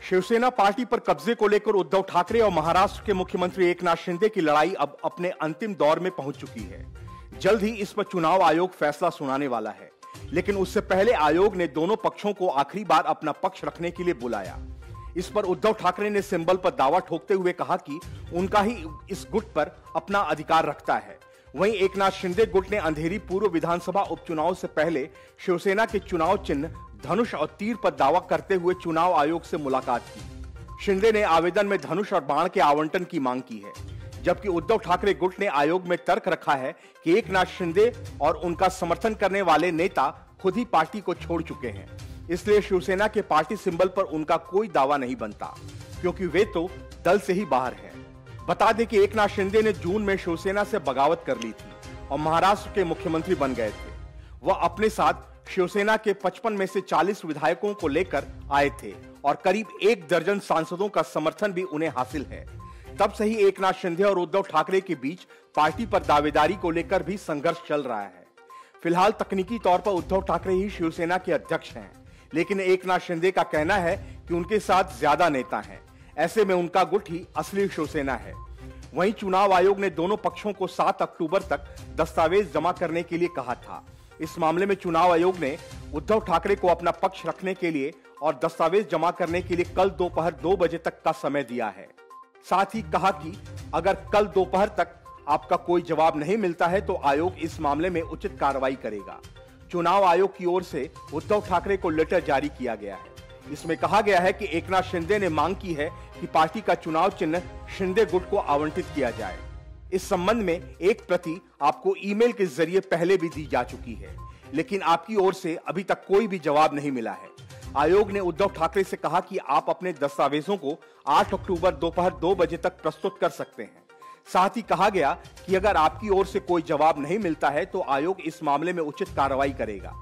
Shiv Sena party पर कब्जे को लेकर उद्धव ठाकरे और महाराष्ट्र के मुख्यमंत्री एकनाथ शिंदे की लड़ाई अब अपने अंतिम दौर में पहुंच चुकी है। जल्द ही इस पर चुनाव आयोग फैसला सुनाने वाला है, लेकिन उससे पहले आयोग ने दोनों पक्षों को आखिरी बार अपना पक्ष रखने के लिए बुलाया। इस पर उद्धव ठाकरे ने सिंबल पर दावा ठोकते हुए कहा कि उनका ही इस गुट पर अपना अधिकार रखता है। वहीं एकनाथ शिंदे गुट ने अंधेरी पूर्व विधानसभा उपचुनाव से पहले शिवसेना के चुनाव चिन्ह धनुष और तीर पर दावा करते हुए चुनाव आयोग से मुलाकात की। शिंदे ने आवेदन में धनुष और बाण के आवंटन की मांग की है, जबकि उद्धव ठाकरे गुट ने आयोग में तर्क रखा है कि एकनाथ शिंदे और उनका समर्थन करने वाले नेता खुद ही पार्टी को छोड़ चुके हैं, इसलिए शिवसेना के पार्टी सिंबल पर उनका कोई दावा नहीं बनता, क्योंकि वे तो दल से ही बाहर हैं। बता दें कि एकनाथ शिंदे ने जून में शिवसेना से बगावत कर ली थी और महाराष्ट्र के मुख्यमंत्री बन गए थे। वह अपने साथ शिवसेना के 55 में से 40 विधायकों को लेकर आए थे और करीब 1 दर्जन सांसदों का समर्थन भी उन्हें हासिल है। तब से ही एकनाथ शिंदे और उद्धव ठाकरे के बीच पार्टी पर दावेदारी को लेकर भी संघर्ष चल रहा है। फिलहाल तकनीकी तौर पर उद्धव ठाकरे ही शिवसेना के अध्यक्ष हैं, लेकिन एकनाथ शिंदे का कहना है कि उनके साथ ज्यादा नेता हैं। ऐसे में उनका गुट ही असली शिवसेना है। वहीं चुनाव आयोग ने दोनों पक्षों को 7 अक्टूबर तक दस्तावेज जमा करने के लिए कहा था। इस मामले में चुनाव आयोग ने उद्धव ठाकरे को अपना पक्ष रखने के लिए और दस्तावेज जमा करने के लिए कल दोपहर 2 बजे तक का समय दिया है। साथ ही कहा कि अगर कल दोपहर तक आपका कोई जवाब नहीं मिलता है तो आयोग इस मामले में उचित कार्रवाई करेगा। चुनाव आयोग की ओर से उद्धव ठाकरे को लेटर जारी किया गया है। इसमें कहा गया है कि एकनाथ शिंदे ने मांग की है कि पार्टी का चुनाव चिन्ह शिंदे गुट को आवंटित किया जाए। इस संबंध में एक प्रति आपको ईमेल के जरिए पहले भी दी जा चुकी है, लेकिन आपकी ओर से अभी तक कोई भी जवाब नहीं मिला है। आयोग ने उद्धव ठाकरे से कहा कि आप अपने दस्तावेजों को 8 अक्टूबर दोपहर 2 बजे तक प्रस्तुत कर सकते हैं। साथ ही कहा गया कि अगर आपकी ओर से कोई जवाब नहीं मिलता है तो आयोग इस मामले में उचित कार्रवाई करेगा।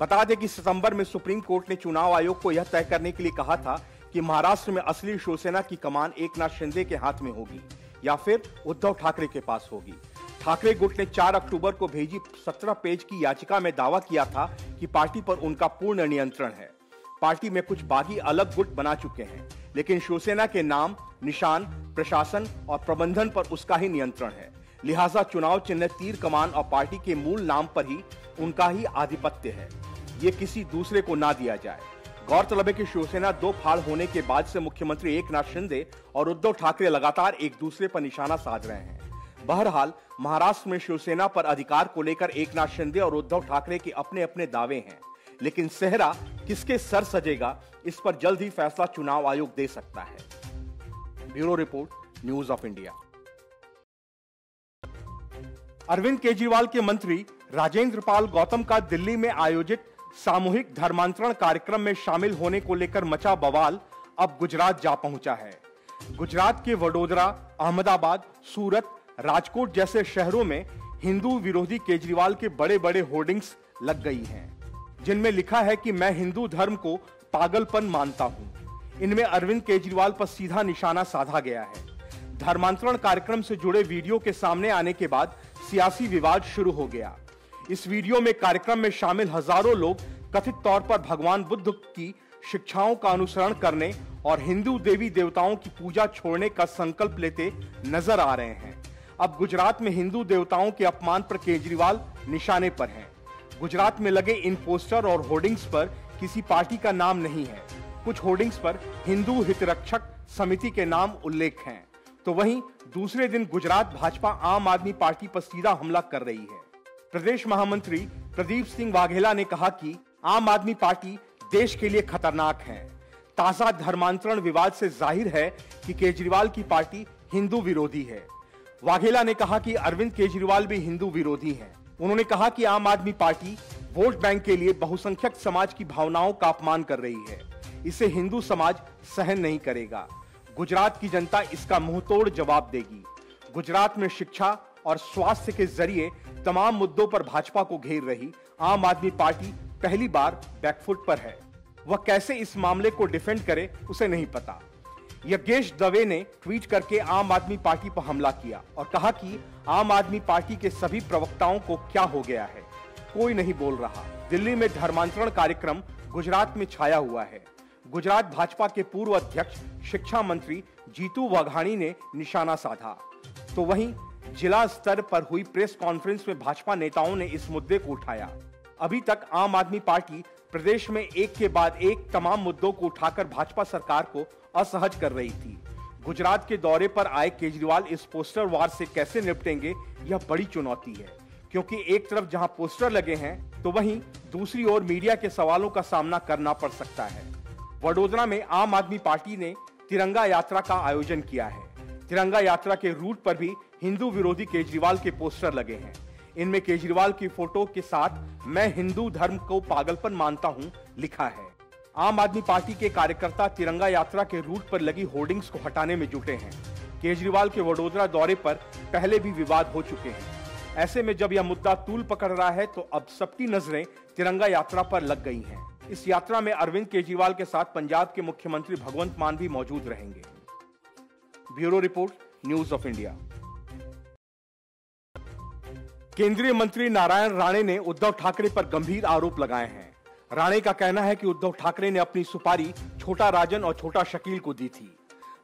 बता दें कि सितंबर में सुप्रीम कोर्ट ने चुनाव आयोग को यह तय करने के लिए कहा था कि महाराष्ट्र में असली शिवसेना की कमान एकनाथ शिंदे के हाथ में होगी या फिर उद्धव ठाकरे के पास होगी। ठाकरे गुट ने 4 अक्टूबर को भेजी 17 पेज की याचिका में दावा किया था कि पार्टी पर उनका पूर्ण नियंत्रण है। पार्टी में कुछ बागी अलग गुट बना चुके हैं, लेकिन शिवसेना के नाम, निशान, प्रशासन और प्रबंधन पर उसका ही नियंत्रण है। लिहाजा चुनाव चिन्ह तीर कमान और पार्टी के मूल नाम पर ही उनका ही आधिपत्य है, ये किसी दूसरे को ना दिया जाए। गौरतलब है कि शिवसेना 2 फाड़ होने के बाद से मुख्यमंत्री एकनाथ शिंदे और उद्धव ठाकरे लगातार एक दूसरे पर निशाना साध रहे हैं। बहरहाल महाराष्ट्र में शिवसेना पर अधिकार को लेकर एकनाथ शिंदे और उद्धव ठाकरे के अपने अपने दावे हैं, लेकिन सेहरा किसके सर सजेगा, इस पर जल्द ही फैसला चुनाव आयोग दे सकता है। Bureau report, news of India. Arvind Kejriwal के मंत्री राजेंद्र पाल गौतम का दिल्ली में आयोजित सामूहिक धर्मांतरण कार्यक्रम में शामिल होने को लेकर मचा बवाल अब गुजरात जा पहुंचा है। गुजरात के वडोदरा, अहमदाबाद, सूरत, राजकोट जैसे शहरों में हिंदू विरोधी केजरीवाल के बड़े बड़े होर्डिंग्स लग गई हैं, जिनमें लिखा है कि मैं हिंदू धर्म को पागलपन मानता हूं। इनमें अरविंद केजरीवाल पर सीधा निशाना साधा गया है। धर्मांतरण कार्यक्रम से जुड़े वीडियो के सामने आने के बाद सियासी विवाद शुरू हो गया। इस वीडियो में कार्यक्रम में शामिल हजारों लोग कथित तौर पर भगवान बुद्ध की शिक्षाओं का अनुसरण करने और हिंदू देवी देवताओं की पूजा छोड़ने का संकल्प लेते नजर आ रहे हैं। अब गुजरात में हिंदू देवताओं के अपमान पर केजरीवाल निशाने पर हैं। गुजरात में लगे इन पोस्टर और होर्डिंग्स पर किसी पार्टी का नाम नहीं है। कुछ होर्डिंग्स पर हिंदू हितरक्षक समिति के नाम उल्लेख हैं, तो वहीं दूसरे दिन गुजरात भाजपा आम आदमी पार्टी पर सीधा हमला कर रही है। प्रदेश महामंत्री प्रदीप सिंह वाघेला ने कहा कि आम आदमी पार्टी देश के लिए खतरनाक है। ताजा धर्मांतरण विवाद से जाहिर है कि केजरीवाल की पार्टी हिंदू विरोधी है। वाघेला ने कहा कि अरविंद केजरीवाल भी हिंदू विरोधी हैं। उन्होंने कहा कि आम आदमी पार्टी वोट बैंक के लिए बहुसंख्यक समाज की भावनाओं का अपमान कर रही है। इसे हिंदू समाज सहन नहीं करेगा। गुजरात की जनता इसका मुंहतोड़ जवाब देगी। गुजरात में शिक्षा और स्वास्थ्य के जरिए तमाम मुद्दों पर भाजपा को घेर रही आम आदमी पार्टी पहली बार बैकफुट पर है। वह कैसे इस मामले को डिफेंड करे उसे नहीं पता। योगेश दवे ने ट्वीट करके आम आदमी पार्टी पर हमला किया और कहा कि आम आदमी पार्टी के सभी प्रवक्ताओं को क्या हो गया है, कोई नहीं बोल रहा। दिल्ली में धर्मांतरण कार्यक्रम गुजरात में छाया हुआ है। गुजरात भाजपा के पूर्व अध्यक्ष शिक्षा मंत्री जीतू वाघाणी ने निशाना साधा। तो वहीं जिला स्तर पर हुई प्रेस कॉन्फ्रेंस में भाजपा नेताओं ने इस मुद्दे को उठाया। अभी तक आम आदमी पार्टी प्रदेश में एक के बाद एक तमाम मुद्दों को उठाकर भाजपा सरकार को असहज कर रही थी। गुजरात के दौरे पर आए केजरीवाल इस पोस्टर वार से कैसे निपटेंगे, यह बड़ी चुनौती है, क्योंकि एक तरफ जहां पोस्टर लगे हैं तो वहीं दूसरी ओर मीडिया के सवालों का सामना करना पड़ सकता है। वडोदरा में आम आदमी पार्टी ने तिरंगा यात्रा का आयोजन किया है। तिरंगा यात्रा के रूट पर भी हिंदू विरोधी केजरीवाल के पोस्टर लगे हैं। इनमें केजरीवाल की फोटो के साथ मैं हिंदू धर्म को पागलपन मानता हूं लिखा है। आम आदमी पार्टी के कार्यकर्ता तिरंगा यात्रा के रूट पर लगी होर्डिंग्स को हटाने में जुटे हैं। केजरीवाल के वडोदरा दौरे पर पहले भी विवाद हो चुके हैं। ऐसे में जब यह मुद्दा तूल पकड़ रहा है तो अब सबकी नजरें तिरंगा यात्रा पर लग गई हैं। इस यात्रा में अरविंद केजरीवाल के साथ पंजाब के मुख्यमंत्री भगवंत मान भी मौजूद रहेंगे। Bureau report, news of India. केंद्रीय मंत्री नारायण राणे ने उद्धव ठाकरे पर गंभीर आरोप लगाए हैं। राणे का कहना है कि उद्धव ठाकरे ने अपनी सुपारी छोटा राजन और छोटा शकील को दी थी।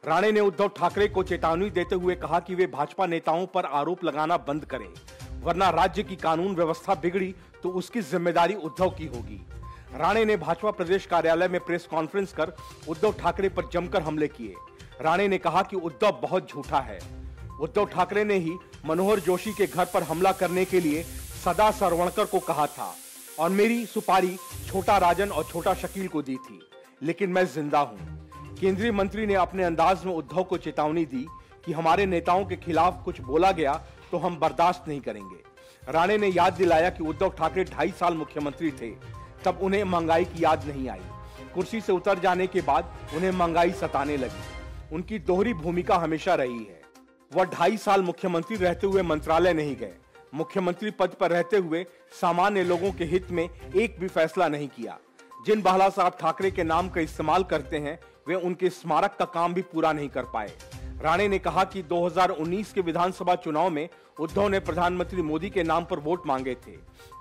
राणे ने उद्धव ठाकरे को चेतावनी देते हुए कहा कि वे भाजपा नेताओं पर आरोप लगाना बंद करें, वरना राज्य की कानून व्यवस्था बिगड़ी तो उसकी जिम्मेदारी उद्धव की होगी। राणे ने भाजपा प्रदेश कार्यालय में प्रेस कॉन्फ्रेंस कर उद्धव ठाकरे पर जमकर हमले किए। राणे ने कहा कि उद्धव बहुत झूठा है। उद्धव ठाकरे ने ही मनोहर जोशी के घर पर हमला करने के लिए सदा सरवणकर को कहा था और मेरी सुपारी छोटा राजन और छोटा शकील को दी थी, लेकिन मैं जिंदा हूं। केंद्रीय मंत्री ने अपने अंदाज में उद्धव को चेतावनी दी कि हमारे नेताओं के खिलाफ कुछ बोला गया तो हम बर्दाश्त नहीं करेंगे। राणे ने याद दिलाया कि उद्धव ठाकरे 2.5 साल मुख्यमंत्री थे, तब उन्हें महंगाई की याद नहीं आई। कुर्सी से उतर जाने के बाद उन्हें महंगाई सताने लगी। उनकी दोहरी भूमिका हमेशा रही है। वह 2.5 साल मुख्यमंत्री रहते हुए मंत्रालय नहीं गए। मुख्यमंत्री पद पर रहते हुए सामान्य लोगों के हित में एक भी फैसला नहीं किया। जिन बाला साहब ठाकरे के नाम का इस्तेमाल करते हैं वे उनके स्मारक का काम भी पूरा नहीं कर पाए। राणे ने कहा कि 2019 के विधानसभा चुनाव में उद्धव ने प्रधानमंत्री मोदी के नाम पर वोट मांगे थे।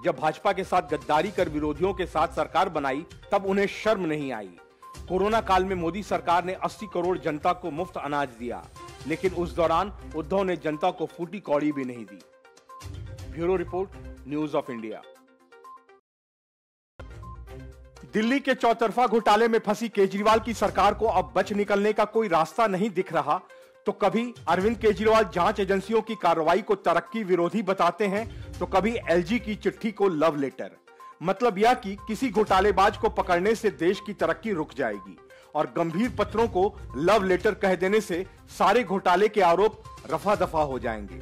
जब भाजपा के साथ गद्दारी कर विरोधियों के साथ सरकार बनाई तब उन्हें शर्म नहीं आई। कोरोना काल में मोदी सरकार ने 80 करोड़ जनता को मुफ्त अनाज दिया, लेकिन उस दौरान उद्धव ने जनता को फूटी कौड़ी भी नहीं दी। Bureau report, news of India. Delhi के चौतरफा घोटाले में फंसी केजरीवाल की सरकार को अब बच निकलने का कोई रास्ता नहीं दिख रहा तो कभी अरविंद केजरीवाल जांच एजेंसियों की कार्रवाई को तरक्की विरोधी बताते हैं तो कभी एलजी की चिट्ठी को लव लेटर। मतलब यह कि किसी घोटालेबाज को पकड़ने से देश की तरक्की रुक जाएगी और गंभीर पत्रों को लव लेटर कह देने से सारे घोटाले के आरोप रफा दफा हो जाएंगे।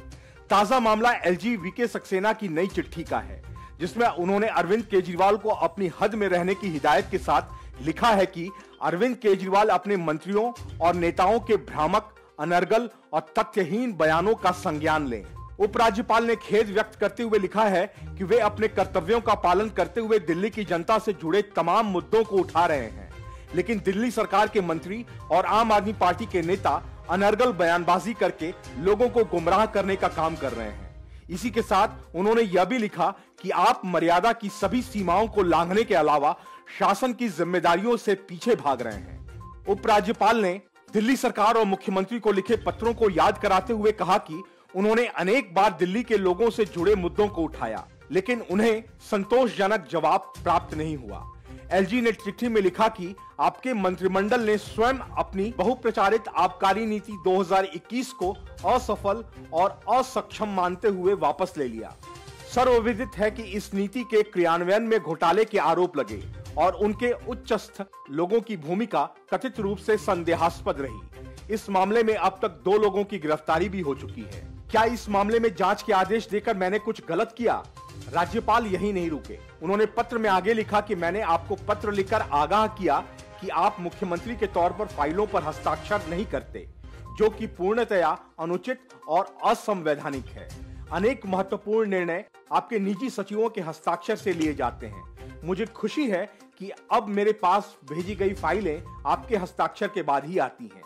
ताजा मामला एलजी वीके सक्सेना की नई चिट्ठी का है, जिसमें उन्होंने अरविंद केजरीवाल को अपनी हद में रहने की हिदायत के साथ लिखा है कि अरविंद केजरीवाल अपने मंत्रियों और नेताओं के भ्रामक, अनर्गल और तथ्यहीन बयानों का संज्ञान लें। उपराज्यपाल ने खेद व्यक्त करते हुए लिखा है कि वे अपने कर्तव्यों का पालन करते हुए दिल्ली की जनता से जुड़े तमाम मुद्दों को उठा रहे हैं, लेकिन दिल्ली सरकार के मंत्री और आम आदमी पार्टी के नेता अनर्गल बयानबाजी करके लोगों को गुमराह करने का काम कर रहे हैं। इसी के साथ उन्होंने यह भी लिखा कि आप मर्यादा की सभी सीमाओं को लांघने के अलावा शासन की जिम्मेदारियों से पीछे भाग रहे हैं। उपराज्यपाल ने दिल्ली सरकार और मुख्यमंत्री को लिखे पत्रों को याद कराते हुए कहा कि उन्होंने अनेक बार दिल्ली के लोगों से जुड़े मुद्दों को उठाया, लेकिन उन्हें संतोषजनक जवाब प्राप्त नहीं हुआ। एलजी ने चिट्ठी में लिखा कि आपके मंत्रिमंडल ने स्वयं अपनी बहुप्रचारित आबकारी नीति 2021 को असफल और असक्षम मानते हुए वापस ले लिया। सर्वविदित है कि इस नीति के क्रियान्वयन में घोटाले के आरोप लगे और उनके उच्चस्थ लोगों की भूमिका कथित रूप से संदेहास्पद रही। इस मामले में अब तक 2 लोगों की गिरफ्तारी भी हो चुकी है। क्या इस मामले में जांच के आदेश देकर मैंने कुछ गलत किया? राज्यपाल यही नहीं रुके। उन्होंने पत्र में आगे लिखा कि मैंने आपको पत्र लिखकर आगाह किया कि आप मुख्यमंत्री के तौर पर फाइलों पर हस्ताक्षर नहीं करते, जो कि पूर्णतया अनुचित और असंवैधानिक है। अनेक महत्वपूर्ण निर्णय आपके निजी सचिवों के हस्ताक्षर से लिए जाते हैं। मुझे खुशी है कि अब मेरे पास भेजी गई फाइलें आपके हस्ताक्षर के बाद ही आती हैं।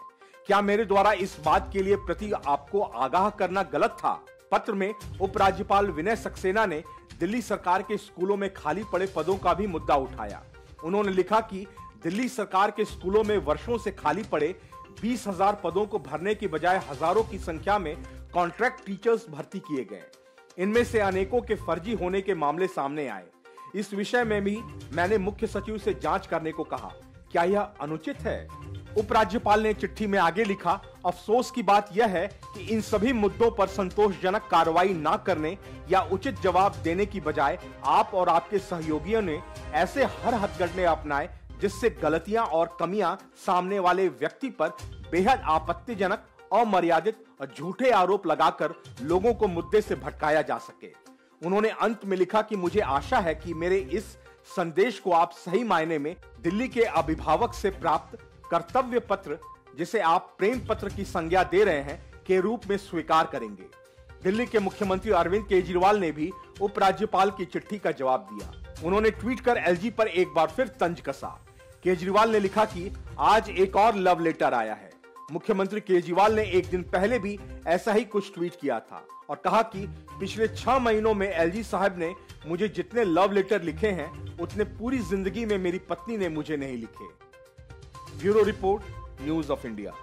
क्या मेरे द्वारा इस बात के लिए प्रति आपको आगाह करना गलत था? पत्र में उपराज्यपाल विनय सक्सेना ने दिल्ली सरकार के स्कूलों में खाली पड़े पदों का भी मुद्दा उठाया। उन्होंने लिखा कि दिल्ली सरकार के स्कूलों में वर्षों से खाली पड़े 20,000 पदों को भरने की बजाय हजारों की संख्या में कॉन्ट्रैक्ट टीचर्स भर्ती किए गए। इनमें से अनेकों के फर्जी होने के मामले सामने आए। इस विषय में भी मैंने मुख्य सचिव से जांच करने को कहा। क्या यह अनुचित है? उपराज्यपाल ने चिट्ठी में आगे लिखा, अफसोस की बात यह है कि इन सभी मुद्दों पर संतोषजनक कार्रवाई न करने या उचित जवाब देने की बजाय आप और आपके सहयोगियों ने ऐसे हर हथकंडे अपनाए जिससे गलतियां और कमियां सामने वाले व्यक्ति पर बेहद आपत्तिजनक, अमर्यादित और झूठे आरोप लगाकर लोगों को मुद्दे से भटकाया जा सके। उन्होंने अंत में लिखा कि मुझे आशा है कि मेरे इस संदेश को आप सही मायने में दिल्ली के अभिभावक से प्राप्त कर्तव्य पत्र, जिसे आप प्रेम पत्र की संज्ञा दे रहे हैं, के रूप में स्वीकार करेंगे। दिल्ली के मुख्यमंत्री अरविंद केजरीवाल ने भी उपराज्यपाल की चिट्ठी का जवाब दिया। उन्होंने ट्वीट कर एलजी पर एक बार फिर तंज कसा। केजरीवाल ने लिखा कि आज एक और लव लेटर आया है। मुख्यमंत्री केजरीवाल ने एक दिन पहले भी ऐसा ही कुछ ट्वीट किया था और कहा कि पिछले 6 महीनों में एलजी साहब ने मुझे जितने लव लेटर लिखे हैं उतने पूरी जिंदगी में मेरी पत्नी ने मुझे नहीं लिखे। Bureau report, news of India.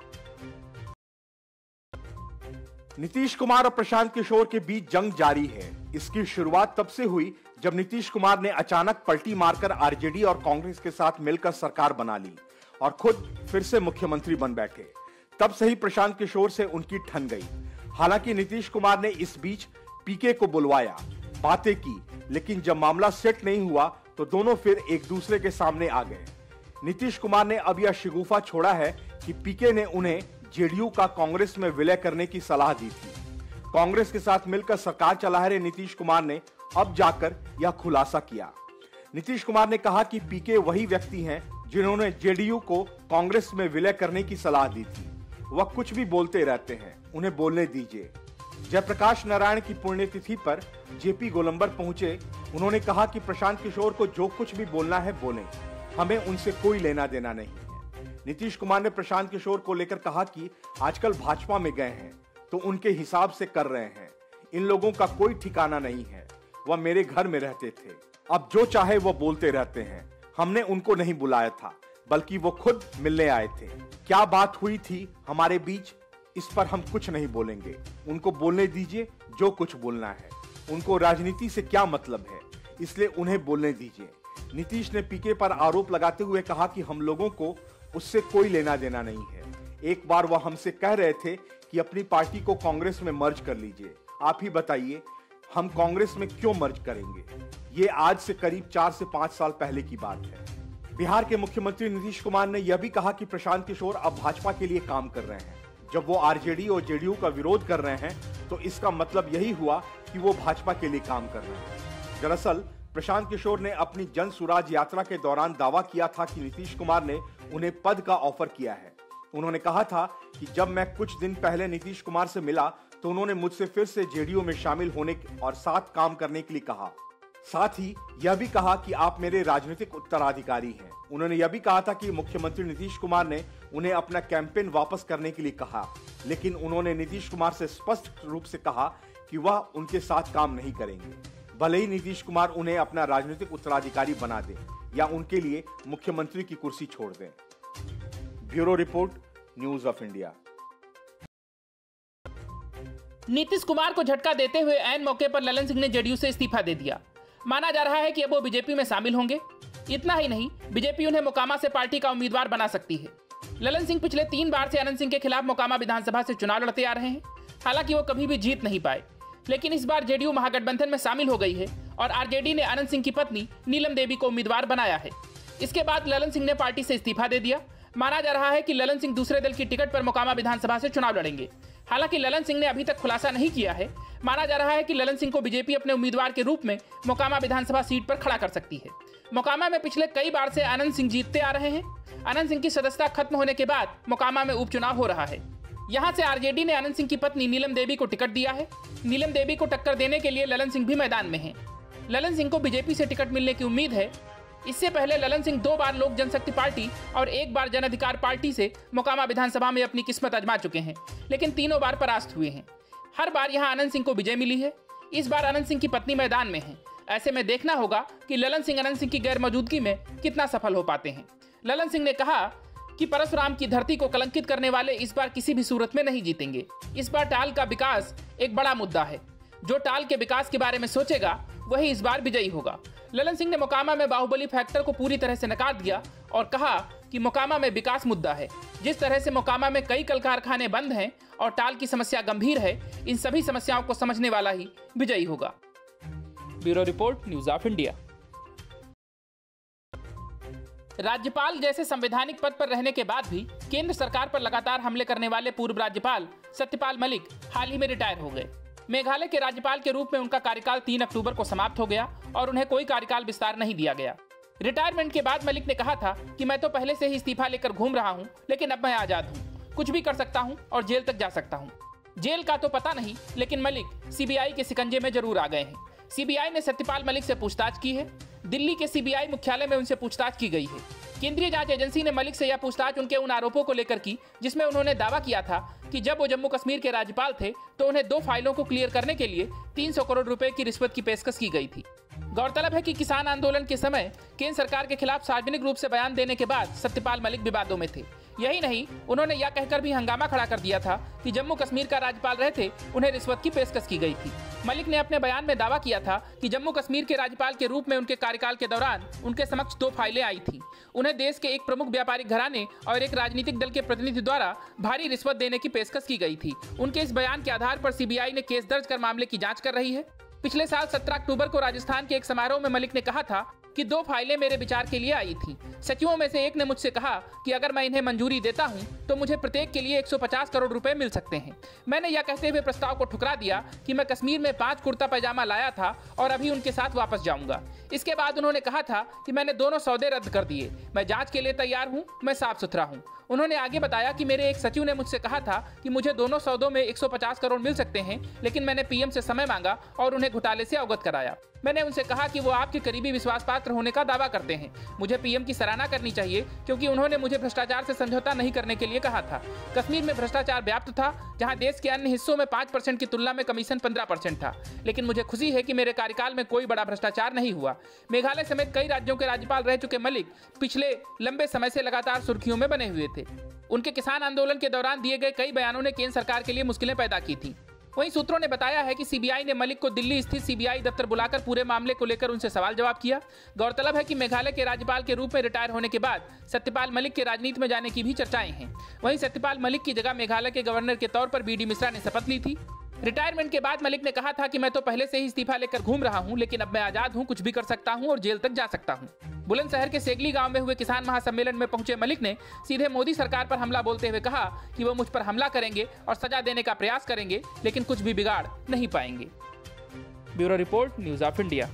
Nitish Kumar और प्रशांत किशोर के बीच जंग जारी है। इसकी शुरुआत तब से हुई जब नीतीश कुमार ने अचानक पलटी मारकर आरजेडी और कांग्रेस के साथ मिलकर सरकार बना ली और खुद फिर से मुख्यमंत्री बन बैठे। तब से ही प्रशांत किशोर से उनकी ठन गई। हालांकि नीतीश कुमार ने इस बीच पीके को बुलवाया, बातें की, लेकिन जब मामला सेट नहीं हुआ तो दोनों फिर एक दूसरे के सामने आ गए। नीतीश कुमार ने अब यह शिगुफा छोड़ा है कि पीके ने उन्हें जेडीयू का कांग्रेस में विलय करने की सलाह दी थी। कांग्रेस के साथ मिलकर सरकार चला रहे नीतीश कुमार ने अब जाकर यह खुलासा किया। नीतीश कुमार ने कहा कि पीके वही व्यक्ति हैं जिन्होंने जेडीयू को कांग्रेस में विलय करने की सलाह दी थी। वह कुछ भी बोलते रहते हैं, उन्हें बोलने दीजिए। जयप्रकाश नारायण की पुण्यतिथि पर जेपी गोलंबर पहुंचे। उन्होंने कहा कि प्रशांत किशोर को जो कुछ भी बोलना है बोलें, हमें उनसे कोई लेना देना नहीं है। नीतीश कुमार ने प्रशांत किशोर को लेकर कहा कि आजकल भाजपा में गए हैं तो उनके हिसाब से कर रहे हैं। इन लोगों का कोई ठिकाना नहीं है। वह मेरे घर में रहते थे, अब जो चाहे वो बोलते रहते हैं। हमने उनको नहीं बुलाया था, बल्कि वो खुद मिलने आए थे। क्या बात हुई थी हमारे बीच, इस पर हम कुछ नहीं बोलेंगे। उनको बोलने दीजिए जो कुछ बोलना है। उनको राजनीति से क्या मतलब है, इसलिए उन्हें बोलने दीजिए। नीतीश ने पीके पर आरोप लगाते हुए कहा कि हम लोगों को उससे कोई लेना देना नहीं है। एक बार वह हमसे कह रहे थे कि अपनी पार्टी को कांग्रेस में मर्ज कर लीजिए। आप ही बताइए, हम कांग्रेस में क्यों मर्ज करेंगे? ये आज से करीब 4 से 5 साल पहले की बात है। बिहार के मुख्यमंत्री नीतीश कुमार ने यह भी कहा कि प्रशांत किशोर अब भाजपा के लिए काम कर रहे हैं। जब वो आरजेडी और जेडीयू का विरोध कर रहे हैं तो इसका मतलब यही हुआ कि वो भाजपा के लिए काम कर रहे हैं। दरअसल प्रशांत किशोर ने अपनी जन सुराज यात्रा के दौरान दावा किया था कि नीतीश कुमार ने उन्हें पद का ऑफर किया है। उन्होंने कहा था कि जब मैं कुछ दिन पहले नीतीश कुमार से मिला तो उन्होंने मुझसे फिर से जेडीयू में शामिल होने और साथ काम करने के लिए कहा। साथ ही यह भी कहा कि आप मेरे राजनीतिक उत्तराधिकारी हैं। उन्होंने यह भी कहा था कि मुख्यमंत्री नीतीश कुमार ने उन्हें अपना कैंपेन वापस करने के लिए कहा, लेकिन उन्होंने नीतीश कुमार से स्पष्ट रूप से कहा कि वह उनके साथ काम नहीं करेंगे, भले ही नीतीश कुमार उन्हें अपना राजनीतिक उत्तराधिकारी बना दे या उनके लिए मुख्यमंत्री की कुर्सी छोड़ दें। Bureau report, news of India. Nitish Kumar को झटका देते हुए ऐन मौके पर ललन सिंह ने जेडीयू से इस्तीफा दे दिया। माना जा रहा है कि अब वो बीजेपी में शामिल होंगे। इतना ही नहीं, बीजेपी उन्हें मोकामा से पार्टी का उम्मीदवार बना सकती है। ललन सिंह पिछले 3 बार से अनंत सिंह के खिलाफ मोकामा विधानसभा से चुनाव लड़ते आ रहे हैं। हालांकि वो कभी भी जीत नहीं पाए, लेकिन इस बार जेडीयू महागठबंधन में शामिल हो गई है और आरजेडी ने अनंत सिंह की पत्नी नीलम देवी को उम्मीदवार बनाया है। इसके बाद ललन सिंह ने पार्टी से इस्तीफा दे दिया। माना जा रहा है कि ललन सिंह दूसरे दल की टिकट पर मोकामा विधानसभा से चुनाव लड़ेंगे। हालांकि ललन सिंह ने अभी तक खुलासा नहीं किया है। माना जा रहा है कि ललन सिंह को बीजेपी अपने उम्मीदवार के रूप में मोकामा विधानसभा सीट पर खड़ा कर सकती है। मोकामा में पिछले कई बार से अनंत सिंह जीतते आ रहे हैं। अनंत सिंह की सदस्यता खत्म होने के बाद मोकामा में उपचुनाव हो रहा है। यहां से आरजेडी ने अनंत सिंह की पत्नी नीलम देवी को टिकट दिया है। नीलम देवी को टक्कर देने के लिए ललन सिंह भी मैदान में हैं। ललन सिंह को बीजेपी से टिकट मिलने की उम्मीद है। इससे पहले ललन सिंह 2 बार लोक जनशक्ति पार्टी और 1 बार जन अधिकार पार्टी से मोकामा विधानसभा में अपनी किस्मत आजमा चुके हैं, लेकिन तीनों बार परास्त हुए हैं। हर बार यहां अनंत सिंह को विजय मिली है। इस बार अनंत सिंह की पत्नी मैदान में है। ऐसे में देखना होगा कि ललन सिंह अनंत सिंह की गैर मौजूदगी में कितना सफल हो पाते हैं। ललन सिंह ने कहा कि परशुराम की धरती को कलंकित करने वाले इस बार किसी भी सूरत में नहीं जीतेंगे। इस बार टाल का विकास एक बड़ा मुद्दा है। जो टाल के विकास के बारे में सोचेगा वही इस बार विजयी होगा। ललन सिंह ने मोकामा में बाहुबली फैक्टर को पूरी तरह से नकार दिया और कहा कि मोकामा में विकास मुद्दा है। जिस तरह से मोकामा में कई कल कारखाने बंद हैं और टाल की समस्या गंभीर है, इन सभी समस्याओं को समझने वाला ही विजयी होगा। Bureau report, news of India. राज्यपाल जैसे संवैधानिक पद पर रहने के बाद भी केंद्र सरकार पर लगातार हमले करने वाले पूर्व राज्यपाल सत्यपाल मलिक हाल ही में रिटायर हो गए। मेघालय के राज्यपाल के रूप में उनका कार्यकाल 3 अक्टूबर को समाप्त हो गया और उन्हें कोई कार्यकाल विस्तार नहीं दिया गया। रिटायरमेंट के बाद मलिक ने कहा था कि मैं तो पहले से ही इस्तीफा लेकर घूम रहा हूं, लेकिन अब मैं आजाद हूं, कुछ भी कर सकता हूं और जेल तक जा सकता हूं। जेल का तो पता नहीं, लेकिन मलिक सीबीआई के शिकंजे में जरूर आ गए हैं। सीबीआई ने सत्यपाल मलिक से पूछताछ की है। दिल्ली के सीबीआई मुख्यालय में उनसे पूछताछ की गई है। केंद्रीय जांच एजेंसी ने मलिक से यह पूछताछ उनके उन आरोपों को लेकर की जिसमें उन्होंने दावा किया था कि जब वो जम्मू कश्मीर के राज्यपाल थे तो उन्हें 2 फाइलों को क्लियर करने के लिए 300 करोड़ रुपए की रिश्वत की पेशकश की गई थी। गौरतलब है कि किसान आंदोलन के समय केंद्र सरकार के खिलाफ सार्वजनिक रूप से बयान देने के बाद सत्यपाल मलिक विवादों में थे। यही नहीं, उन्होंने यह कहकर भी हंगामा खड़ा कर दिया था कि जम्मू कश्मीर का राज्यपाल रहे थे, उन्हें रिश्वत की पेशकश की गई थी। मलिक ने अपने बयान में दावा किया था कि जम्मू कश्मीर के राज्यपाल के रूप में उनके कार्यकाल के दौरान उनके समक्ष 2 फाइलें आई थी। उन्हें देश के एक प्रमुख व्यापारिक घराने और एक राजनीतिक दल के प्रतिनिधि द्वारा भारी रिश्वत देने की पेशकश की गई थी। उनके इस बयान के आधार पर सीबीआई ने केस दर्ज कर मामले की जांच कर रही है। पिछले साल 17 अक्टूबर को राजस्थान के एक समारोह में मलिक ने कहा था कि 2 फाइलें मेरे विचार के लिए आई थी। सचिवों में से एक ने मुझसे कहा कि अगर मैं इन्हें मंजूरी देता हूं तो मुझे प्रत्येक के लिए 150 करोड़ रुपए मिल सकते हैं। मैंने यह कहते हुए प्रस्ताव को ठुकरा दिया कि मैं कश्मीर में 5 कुर्ता पैजामा लाया था और अभी उनके साथ वापस जाऊंगा। इसके बाद उन्होंने कहा था कि मैंने दोनों सौदे रद्द कर दिए, मैं जांच के लिए तैयार हूं, मैं साफ सुथरा हूं। उन्होंने आगे बताया कि मेरे एक सचिव ने मुझसे कहा था कि मुझे दोनों सौदों में 150 करोड़ मिल सकते हैं, लेकिन मैंने पीएम से समय मांगा और उन्हें घोटाले से अवगत कराया। मैंने उनसे कहा कि वो आपके करीबी विश्वास पात्र होने का दावा करते हैं। मुझे पीएम की सराहना करनी चाहिए क्योंकि उन्होंने मुझे भ्रष्टाचार से समझौता नहीं करने के लिए कहा था। कश्मीर में भ्रष्टाचार व्याप्त था, जहां देश के अन्य हिस्सों में 5% की तुलना में कमीशन 15% था, लेकिन मुझे खुशी है कि मेरे कार्यकाल में कोई बड़ा भ्रष्टाचार नहीं हुआ। मेघालय समेत कई राज्यों के राज्यपाल रह चुके मलिक पिछले लंबे समय से लगातार सुर्खियों में बने हुए थे। उनके किसान आंदोलन के दौरान दिए गए कई बयानों ने केंद्र सरकार के लिए मुश्किलें पैदा की थी। वहीं सूत्रों ने बताया है कि सीबीआई ने मलिक को दिल्ली स्थित सीबीआई दफ्तर बुलाकर पूरे मामले को लेकर उनसे सवाल जवाब किया। गौरतलब है कि मेघालय के राज्यपाल के रूप में रिटायर होने के बाद सत्यपाल मलिक के राजनीति में जाने की भी चर्चाएं हैं। वहीं सत्यपाल मलिक की जगह मेघालय के गवर्नर के तौर पर बीडी मिश्रा ने शपथ ली थी। रिटायरमेंट के बाद मलिक ने कहा था कि मैं तो पहले से ही इस्तीफा लेकर घूम रहा हूं, लेकिन अब मैं आजाद हूं, कुछ भी कर सकता हूं और जेल तक जा सकता हूं। बुलंदशहर के सेगली गांव में हुए किसान महासम्मेलन में पहुंचे मलिक ने सीधे मोदी सरकार पर हमला बोलते हुए कहा कि वो मुझ पर हमला करेंगे और सजा देने का प्रयास करेंगे, लेकिन कुछ भी बिगाड़ नहीं पाएंगे। Bureau report, news of India.